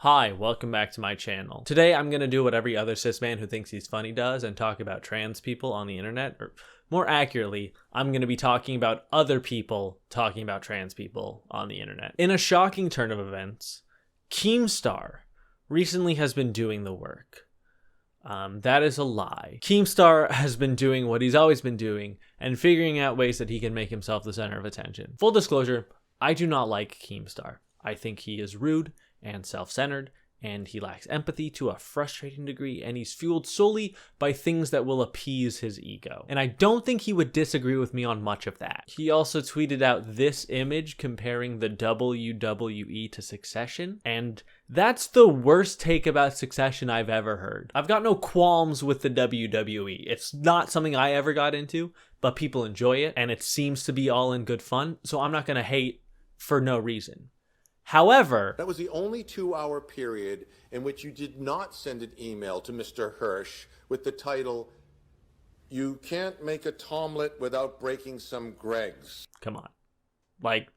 Hi, welcome back to my channel. Today I'm going to do what every other cis man who thinks he's funny does and talk about trans people on the internet, or more accurately, I'm going to be talking about other people talking about trans people on the internet. In a shocking turn of events, Keemstar recently has been doing the work. That is a lie. Keemstar has been doing what he's always been doing and figuring out ways that he can make himself the center of attention. Full disclosure, I do not like Keemstar. I think he is rude and self-centered, and he lacks empathy to a frustrating degree, and he's fueled solely by things that will appease his ego. And I don't think he would disagree with me on much of that. He also tweeted out this image comparing the WWE to Succession, and that's the worst take about Succession I've ever heard. I've got no qualms with the WWE. It's not something I ever got into, but people enjoy it, and it seems to be all in good fun, so I'm not gonna hate for no reason. However, that was the only 2-hour period in which you did not send an email to Mr. Hirsch with the title, "You can't make a tomlet without breaking some Greggs." Come on. Like,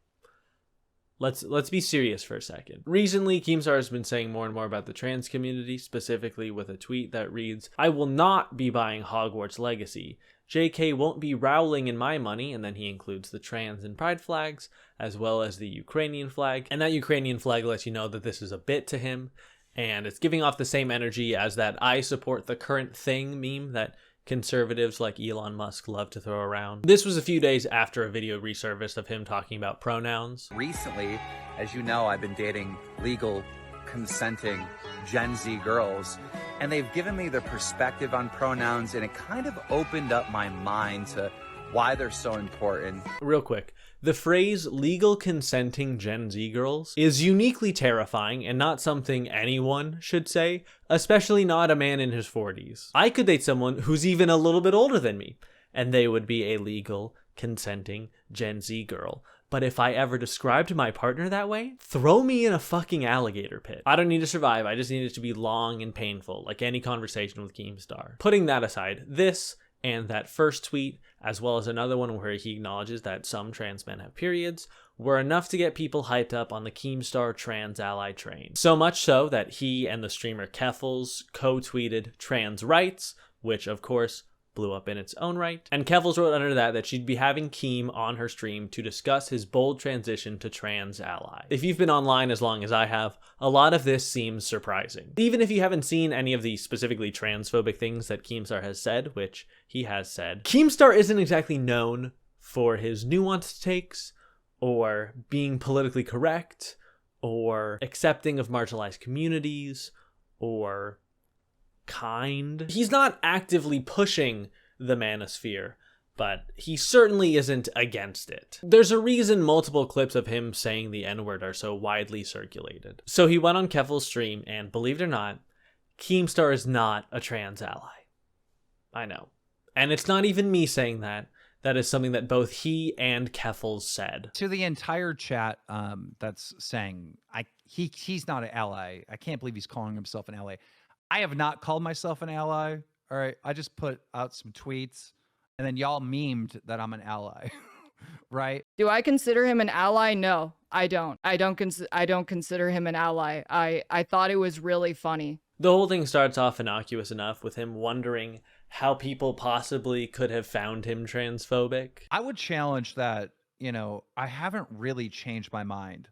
let's be serious for a second. Recently, Keemstar has been saying more and more about the trans community, specifically with a tweet that reads, "I will not be buying Hogwarts Legacy. JK won't be Rowling in my money," and then he includes the trans and pride flags, as well as the Ukrainian flag. And that Ukrainian flag lets you know that this is a bit to him, and it's giving off the same energy as that "I support the current thing" meme that conservatives like Elon Musk love to throw around. This was a few days after a video resurfaced of him talking about pronouns. Recently, as you know, I've been dating legal, consenting Gen Z girls, and they've given me their perspective on pronouns, and it kind of opened up my mind to why they're so important. Real quick, the phrase legal consenting Gen Z girls is uniquely terrifying and not something anyone should say, especially not a man in his 40s. I could date someone who's even a little bit older than me, and they would be a legal consenting Gen Z girl. But if I ever described my partner that way, throw me in a fucking alligator pit. I don't need to survive, I just need it to be long and painful, like any conversation with Keemstar. Putting that aside, this and that first tweet, as well as another one where he acknowledges that some trans men have periods, were enough to get people hyped up on the Keemstar trans ally train. So much so that he and the streamer Keffals co-tweeted trans rights, which of course blew up in its own right. And Keffals wrote under that she'd be having Keem on her stream to discuss his bold transition to trans ally. If you've been online as long as I have, a lot of this seems surprising. Even if you haven't seen any of the specifically transphobic things that Keemstar has said, which he has said, Keemstar isn't exactly known for his nuanced takes, or being politically correct, or accepting of marginalized communities, or kind. He's not actively pushing the manosphere, but he certainly isn't against it. There's a reason multiple clips of him saying the N-word are so widely circulated. So he went on Keffals' stream, and believe it or not, Keemstar is not a trans ally. I know. And it's not even me saying that. That is something that both he and Keffals said. To the entire chat that's saying, he's not an ally. I can't believe he's calling himself an ally. I have not called myself an ally. All right. I just put out some tweets and then y'all memed that I'm an ally. Right? Do I consider him an ally? No, I don't. I don't consider him an ally. I thought it was really funny. The whole thing starts off innocuous enough with him wondering how people possibly could have found him transphobic. I would challenge that, I haven't really changed my mind.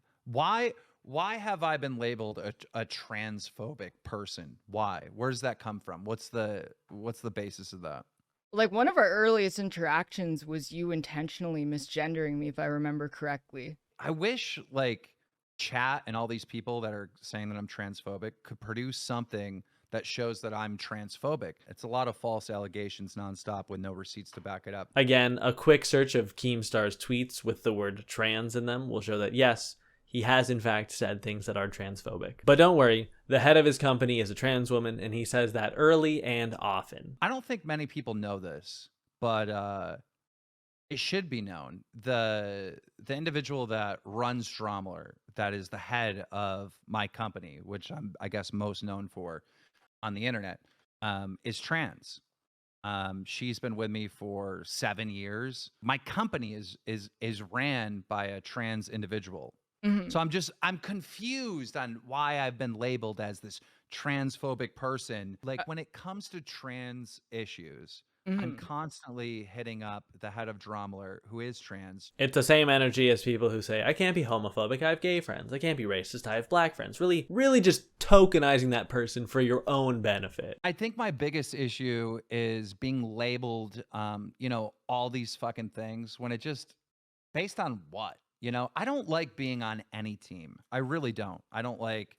Why have I been labeled a transphobic person? Why? Where does that come from? What's the basis of that? Like, one of our earliest interactions was you intentionally misgendering me, if I remember correctly. I wish, chat and all these people that are saying that I'm transphobic could produce something that shows that I'm transphobic. It's a lot of false allegations nonstop with no receipts to back it up. Again, a quick search of Keemstar's tweets with the word trans in them will show that, yes, he has in fact said things that are transphobic. But don't worry, the head of his company is a trans woman, and he says that early and often. I don't think many people know this, but it should be known. The individual that runs Stromler, that is the head of my company, which I'm, I guess, most known for on the internet, is trans. She's been with me for 7 years. My company is ran by a trans individual. Mhm. So I'm confused on why I've been labeled as this transphobic person. Like when it comes to trans issues, I'm Mhm. constantly hitting up the head of Dromler, who is trans. It's the same energy as people who say, I can't be homophobic, I have gay friends. I can't be racist, I have black friends. Really, really just tokenizing that person for your own benefit. I think my biggest issue is being labeled, all these fucking things when it just based on what? I don't like being on any team. I really don't. I don't like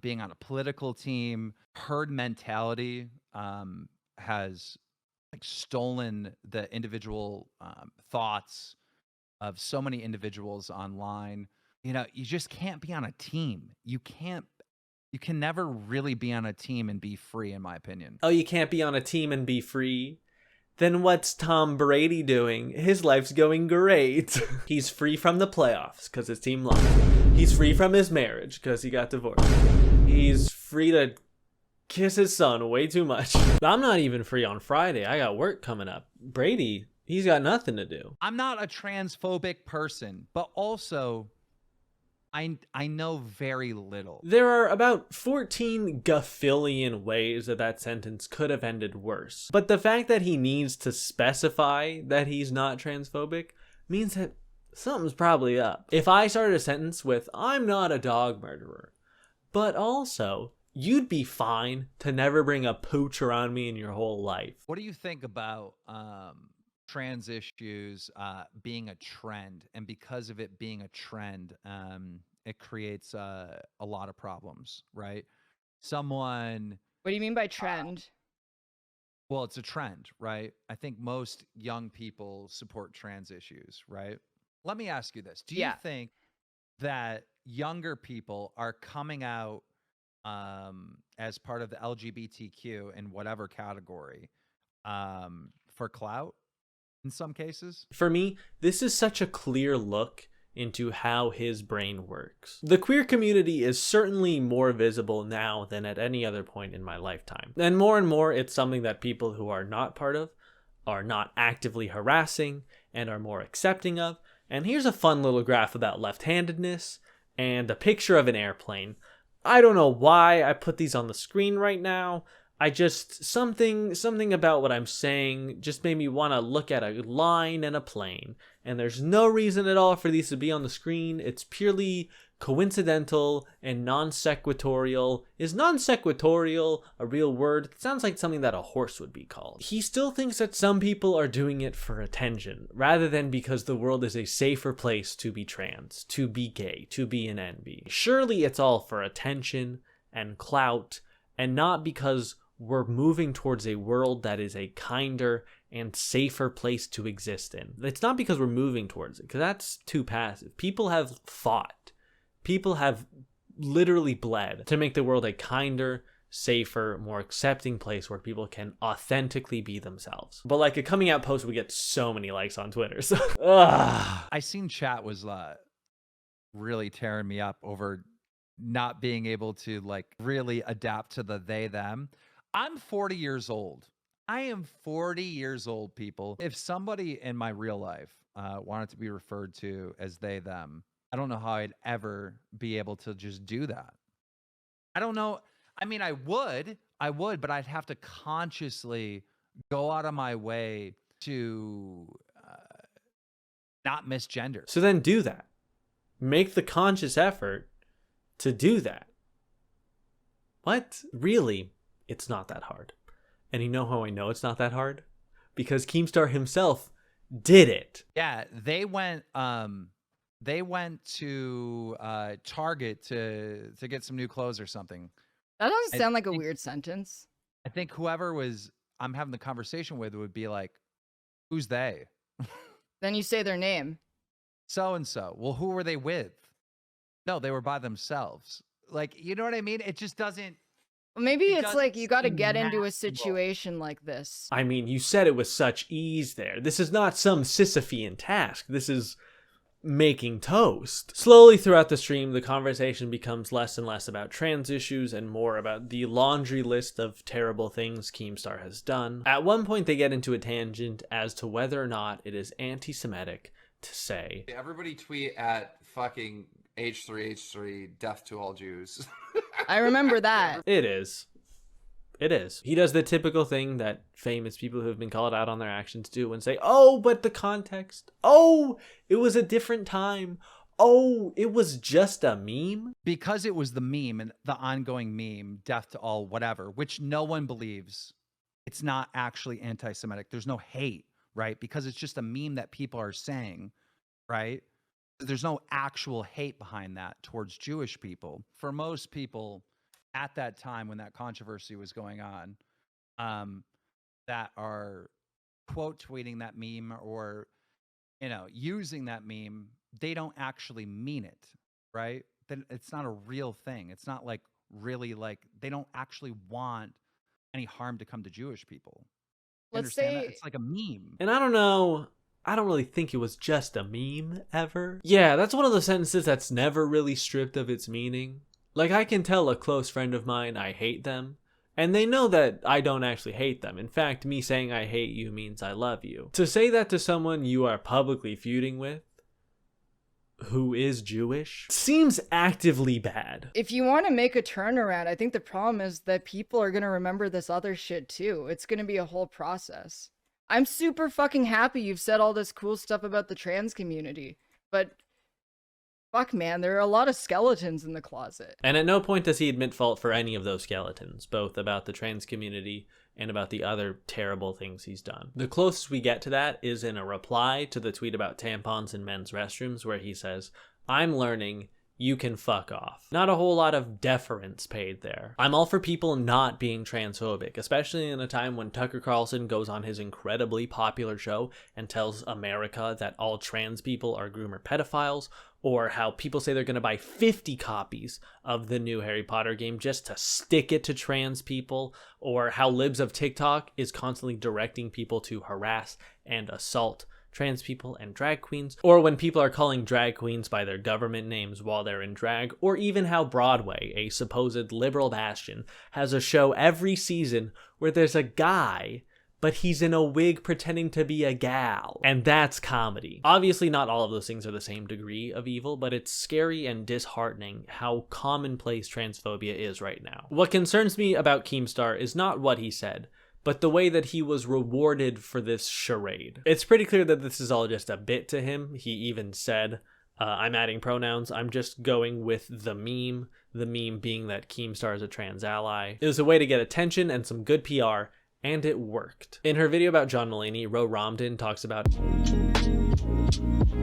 being on a political team. Herd mentality has like stolen the individual thoughts of so many individuals online. You just can't be on a team. You can never really be on a team and be free, in my opinion. Oh, you can't be on a team and be free? Then what's Tom Brady doing? His life's going great. He's free from the playoffs because his team lost. He's free from his marriage because he got divorced. He's free to kiss his son way too much. I'm not even free on Friday. I got work coming up. Brady, he's got nothing to do. I'm not a transphobic person, but also I know very little. There are about 14 gaffillion ways that sentence could have ended worse. But the fact that he needs to specify that he's not transphobic means that something's probably up. If I started a sentence with, I'm not a dog murderer, but also, you'd be fine to never bring a pooch around me in your whole life. What do you think about trans issues being a trend, and because of it being a trend, it creates a lot of problems, right? Someone, What do you mean by trend? well, it's a trend, right? I think most young people support trans issues, right? Let me ask you this: do you Yeah. think that younger people are coming out as part of the LGBTQ in whatever category for clout? In some cases, For me, this is such a clear look into how his brain works. The queer community is certainly more visible now than at any other point in my lifetime. And more, it's something that people who are not part of are not actively harassing and are more accepting of. And here's a fun little graph about left-handedness and a picture of an airplane. I don't know why I put these on the screen right now. I just, something about what I'm saying just made me want to look at a line and a plane. And there's no reason at all for these to be on the screen. It's purely coincidental and non-sequitorial. Is non-sequitorial a real word? It sounds like something that a horse would be called. He still thinks that some people are doing it for attention, rather than because the world is a safer place to be trans, to be gay, to be an NB. Surely it's all for attention and clout, and not because we're moving towards a world that is a kinder and safer place to exist in. It's not because we're moving towards it, because that's too passive. People have fought. People have literally bled to make the world a kinder, safer, more accepting place where people can authentically be themselves. But like a coming out post would get so many likes on Twitter. So, I seen chat was really tearing me up over not being able to like really adapt to the they them. I'm 40 years old. I am 40 years old, people. If somebody in my real life wanted to be referred to as they them, I don't know how I'd ever be able to just do that. I don't know. I mean, I would, but I'd have to consciously go out of my way to not misgender. so then do that. Make the conscious effort to do that. What? Really? It's not that hard. And you know how I know it's not that hard? Because Keemstar himself did it. Yeah, they went to Target to get some new clothes or something. That doesn't sound like a weird sentence. I think whoever I'm having the conversation with would be like, who's they? Then you say their name. So and so. Well, who were they with? No, they were by themselves. Like, you know what I mean? It just doesn't. Well, maybe It it's like doesn't you got to seem get into a natural. situation like this. I mean, you said it with such ease there. This is not some Sisyphean task. This is making toast. Slowly throughout the stream, the conversation becomes less and less about trans issues and more about the laundry list of terrible things Keemstar has done. At one point, they get into a tangent as to whether or not it is anti-Semitic to say, Everybody tweet at fucking H3H3, death to all Jews. I remember that. It is. It is. He does the typical thing that famous people who have been called out on their actions do and say, oh, but the context. Oh, it was a different time. Oh, it was just a meme. Because it was the meme and the ongoing meme, death to all whatever, which no one believes. It's not actually anti-Semitic. There's no hate, right? Because it's just a meme that people are saying, right? There's no actual hate behind that towards Jewish people. For most people at that time when that controversy was going on, that are quote tweeting that meme or, using that meme, they don't actually mean it, right? Then it's not a real thing. It's not like really like they don't actually want any harm to come to Jewish people. You Let's understand that? say It's like a meme. And I don't know. I don't really think it was just a meme ever. Yeah, that's one of those sentences that's never really stripped of its meaning. Like, I can tell a close friend of mine I hate them, and they know that I don't actually hate them. In fact, me saying I hate you means I love you. To say that to someone you are publicly feuding with, who is Jewish, seems actively bad. if you want to make a turnaround, I think the problem is that people are going to remember this other shit too. It's going to be a whole process. I'm super fucking happy you've said all this cool stuff about the trans community, but fuck, man, there are a lot of skeletons in the closet. And at no point does he admit fault for any of those skeletons, both about the trans community and about the other terrible things he's done. The closest we get to that is in a reply to the tweet about tampons in men's restrooms, where he says, I'm learning, you can fuck off. Not a whole lot of deference paid there. I'm all for people not being transphobic, especially in a time when Tucker Carlson goes on his incredibly popular show and tells America that all trans people are groomer pedophiles, or how people say they're going to buy 50 copies of the new Harry Potter game just to stick it to trans people, or how Libs of TikTok is constantly directing people to harass and assault trans people and drag queens, or when people are calling drag queens by their government names while they're in drag, or even how Broadway, a supposed liberal bastion, has a show every season where there's a guy but he's in a wig pretending to be a gal. And that's comedy. Obviously, not all of those things are the same degree of evil, but it's scary and disheartening how commonplace transphobia is right now. What concerns me about Keemstar is not what he said, but the way that he was rewarded for this charade. It's pretty clear that this is all just a bit to him. He even said, I'm adding pronouns, I'm just going with the meme being that Keemstar is a trans ally. It was a way to get attention and some good PR, and it worked. In her video about John Mulaney, Ro Ramdan talks about,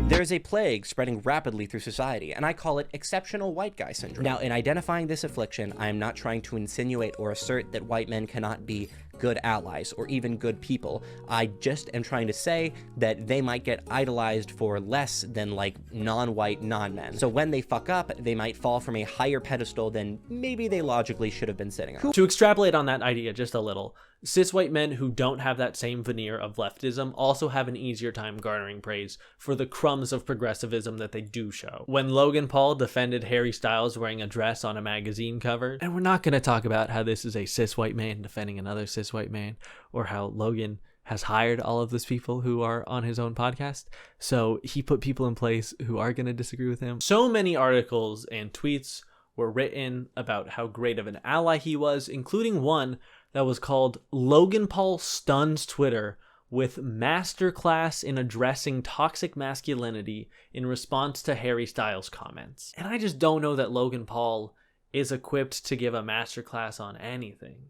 there is a plague spreading rapidly through society, and I call it exceptional white guy syndrome. Now, in identifying this affliction, I am not trying to insinuate or assert that white men cannot be good allies or even good people. I just am trying to say that they might get idolized for less than like non-white non-men. So when they fuck up, they might fall from a higher pedestal than maybe they logically should have been sitting on. To extrapolate on that idea just a little, cis white men who don't have that same veneer of leftism also have an easier time garnering praise for the crumbs of progressivism that they do show. When Logan Paul defended Harry Styles wearing a dress on a magazine cover, and we're not going to talk about how this is a cis white man defending another cis white man, or how Logan has hired all of those people who are on his own podcast, so he put people in place who are going to disagree with him. So many articles and tweets were written about how great of an ally he was, including one that was called Logan Paul Stuns Twitter with Masterclass in Addressing Toxic Masculinity in Response to Harry Styles' Comments. And I just don't know that Logan Paul is equipped to give a masterclass on anything,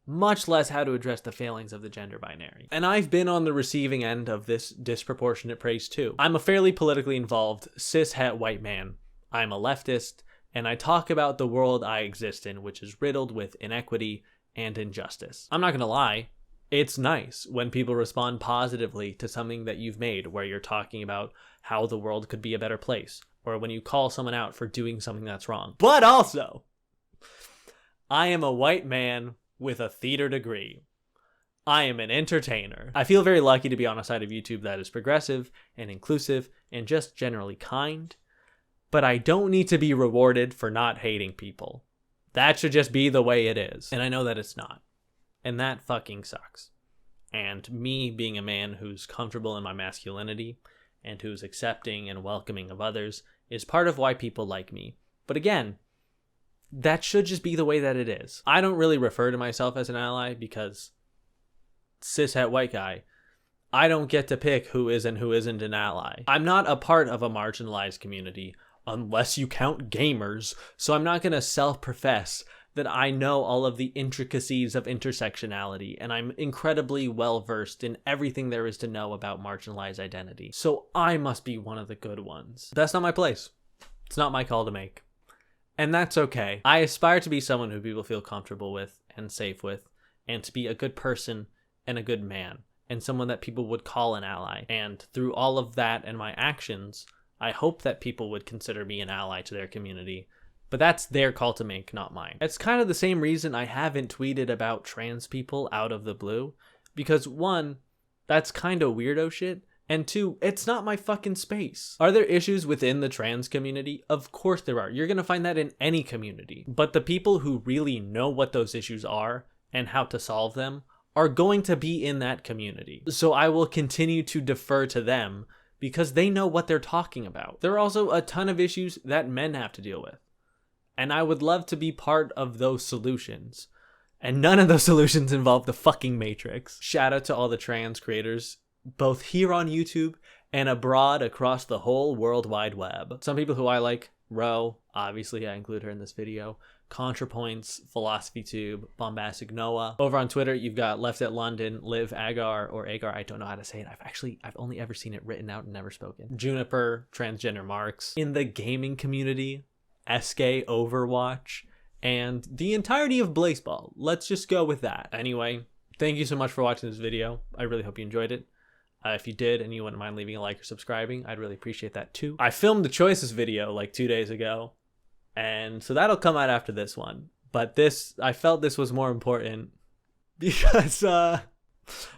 much less how to address the failings of the gender binary. And I've been on the receiving end of this disproportionate praise too. I'm a fairly politically involved cis-het white man. I'm a leftist, and I talk about the world I exist in, which is riddled with inequity and injustice. I'm not gonna lie, it's nice when people respond positively to something that you've made, where you're talking about how the world could be a better place, or when you call someone out for doing something that's wrong. But also, I am a white man with a theater degree. I am an entertainer. I feel very lucky to be on a side of YouTube that is progressive and inclusive and just generally kind, but I don't need to be rewarded for not hating people. That should just be the way it is. And I know that it's not. And that fucking sucks. And me being a man who's comfortable in my masculinity and who's accepting and welcoming of others is part of why people like me. But again, that should just be the way that it is. I don't really refer to myself as an ally because cishet white guy, I don't get to pick who is and who isn't an ally. I'm not a part of a marginalized community unless you count gamers, so I'm not going to self-profess that I know all of the intricacies of intersectionality, and I'm incredibly well-versed in everything there is to know about marginalized identity. So I must be one of the good ones. That's not my place. It's not my call to make. And that's okay. I aspire to be someone who people feel comfortable with and safe with, and to be a good person and a good man, and someone that people would call an ally. And through all of that and my actions, I hope that people would consider me an ally to their community. But that's their call to make, not mine. It's kind of the same reason I haven't tweeted about trans people out of the blue. Because one, that's kind of weirdo shit. And two, it's not my fucking space. Are there issues within the trans community? Of course there are. You're gonna find that in any community. But the people who really know what those issues are and how to solve them are going to be in that community. So I will continue to defer to them because they know what they're talking about. There are also a ton of issues that men have to deal with. And I would love to be part of those solutions. And none of those solutions involve the fucking Matrix. Shout out to all the trans creators, both here on YouTube and abroad across the whole World Wide Web. Some people who I like, Ro, obviously I include her in this video, ContraPoints, PhilosophyTube, Bombastic Noah. Over on Twitter, you've got Left at London, Liv Agar, or Agar, I don't know how to say it. I've only ever seen it written out and never spoken. Juniper, Transgender Marks. In the gaming community, SK Overwatch, and the entirety of Blazeball. Let's just go with that. Anyway, thank you so much for watching this video. I really hope you enjoyed it. If you did and you wouldn't mind leaving a like or subscribing, I'd really appreciate that too. I filmed the choices video like 2 days ago, and so that'll come out after this one. But I felt this was more important because the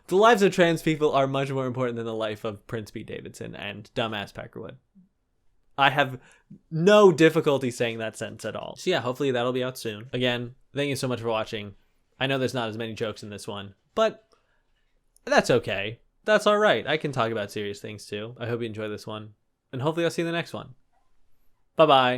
lives of trans people are much more important than the life of Prince Pete Davidson and dumbass Peckerwood. I have no difficulty saying that sentence at all. So yeah, hopefully that'll be out soon. Again, thank you so much for watching. I know there's not as many jokes in this one, but that's okay. That's all right. I can talk about serious things too. I hope you enjoy this one, and hopefully I'll see you in the next one. Bye-bye.